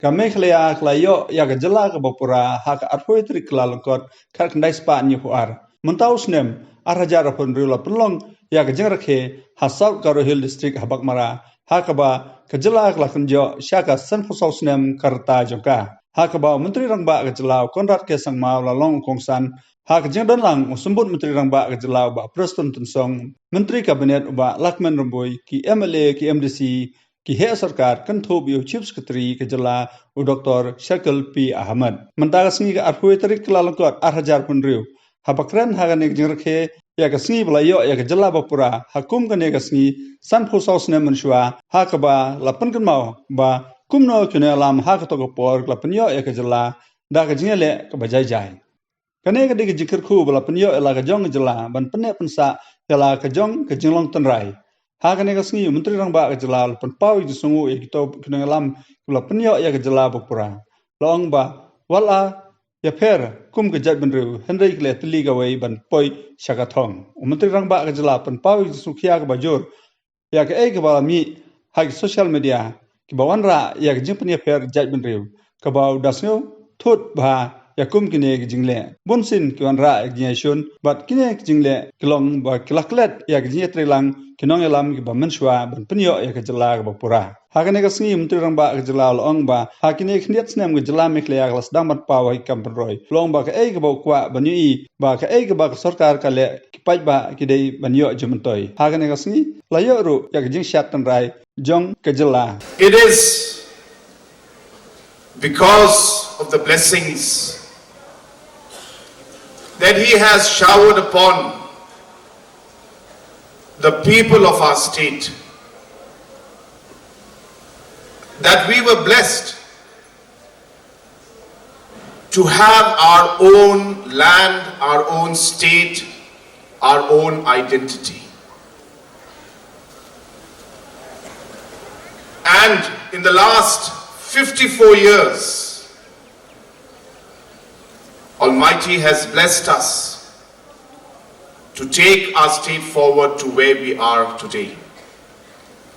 Kamekhlea klayo yaga jala ka bapura haka arpoetri klalangkot kar kendai spa nyipuar. Muntausnem arhajar pun rula penlong yaga jengrakhe hasal karo hill district habak mara hakaba kejala klakenjo syaka san pusausnem karta jongka. Hakaba menteri rangba kejelau Conrad kesang mau lalong kongsan hak jengdon lang usumbut menteri rangba kejelau ba Preston Tensong menteri kabinet ba Lakman Ramboi ki MLA ki MDC ki he sarkar kan thob yo chief secretary ke jala u Dr. Shakil P. Ahmad. Mentara sengi ke arpui tarik kelalangkot arhajar punriu. Hapakren hagane jengrekhe ya ke sengi belayo ya ke jala bapura hakum kane ke sengi san phusaus ne menshua hakaba lapan kan mau ba kumno kune alam hak to por lapan yo ya ke jala da ke jengele ke bajai jai. Kane ke dik jikir khu lapan yo ela ke jong jala ban pene pensa jala ke jong ke jenglong tenrai. Hakane ka sengi menteri rangba ke jala pen pau ji sungu e kito kene lam kula penyo ya ke jala bapura long ba wala ya per kum ke jaidbynriew hendai kle tli ga wei ban poi shakathong menteri rangba ke jala pen pau ji sukhia ke bajur ya ke ke ba mi ha social media ke bawan ra ya ke jing pyniapher jaidbynriew ke ba dasnyo thut ba ya kum kine ke jingle bonsin ke wan ra ke shun bat kine ke jingle kilong ba klaklet ya ke jing trelang kinong elam ki ba menshwa ban penyo ya ke jala ke bapura hakane ka sengi menteri rangba ke jala long ba hakine khniat snem ke jala meklea glas dang mat pa wa kam roi long ba ke ke ba kwa banyi ba ke ba sarkar ka le ki pai ba ki dei banyo jumtoi hakane ka sengi la yo ru ya ke jing shat tan rai jong ke jala. It is because of the blessings that he has showered upon the people of our state that we were blessed to have our own land, our own state, our own identity. And in the last 54 years, Almighty has blessed us to take our state forward to where we are today.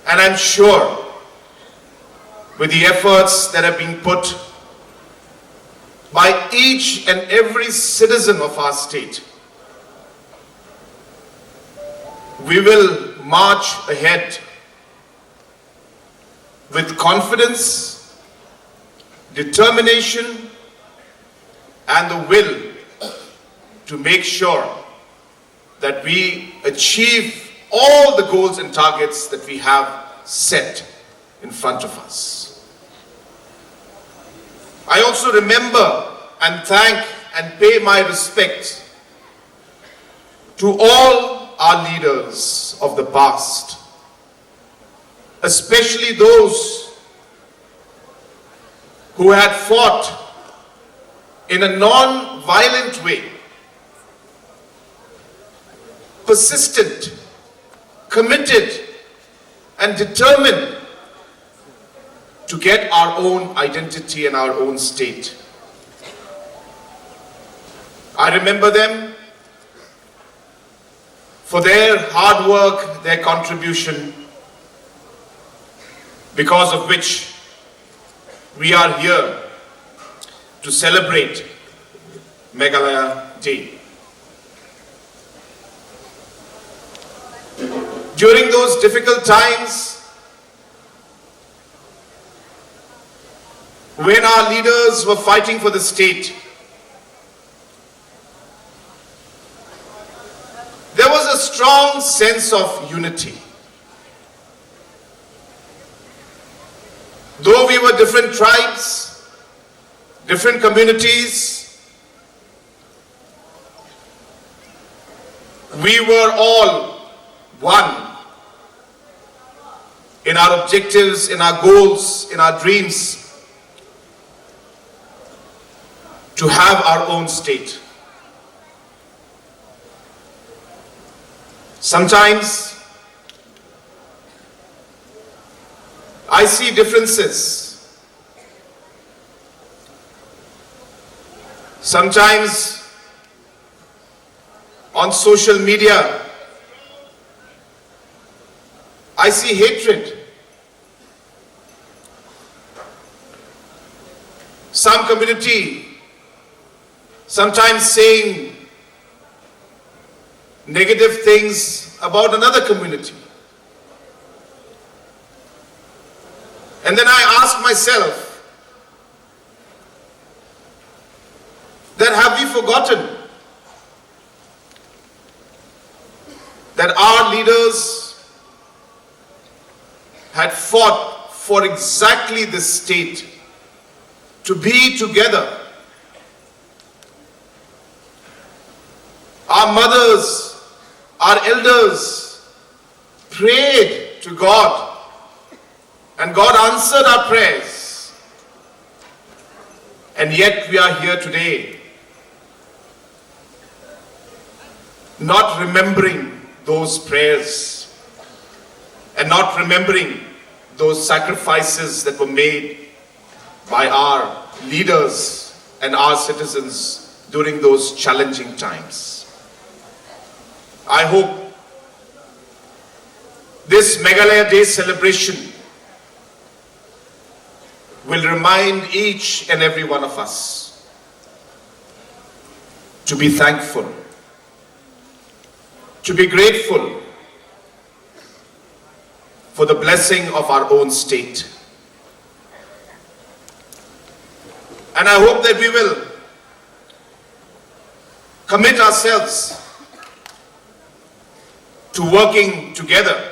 And I'm sure with the efforts that have been put by each and every citizen of our state, we will march ahead with confidence, determination, and the will to make sure that we achieve all the goals and targets that we have set in front of us. I also remember and thank and pay my respect to all our leaders of the past, especially those who had fought in a non-violent way, persistent, committed, and determined to get our own identity and our own state. I remember them for their hard work, their contribution, because of which we are here to celebrate Meghalaya Day. During those difficult times, when our leaders were fighting for the state, there was a strong sense of unity. Though we were different tribes, different communities, we were all one in our objectives, in our goals, in our dreams to have our own state. Sometimes I see differences. Sometimes on social media, I see hatred. some community sometimes saying negative things about another community. And then I ask myself, that have we forgotten that our leaders had fought for exactly this state, to be together. Our mothers, our elders prayed to God, and God answered our prayers. And yet we are here today, not remembering those prayers and not remembering those sacrifices that were made by our leaders and our citizens during those challenging times. I hope this Meghalaya Day celebration will remind each and every one of us to be thankful, to be grateful for the blessing of our own state. And I hope that we will commit ourselves to working together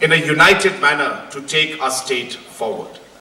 in a united manner to take our state forward.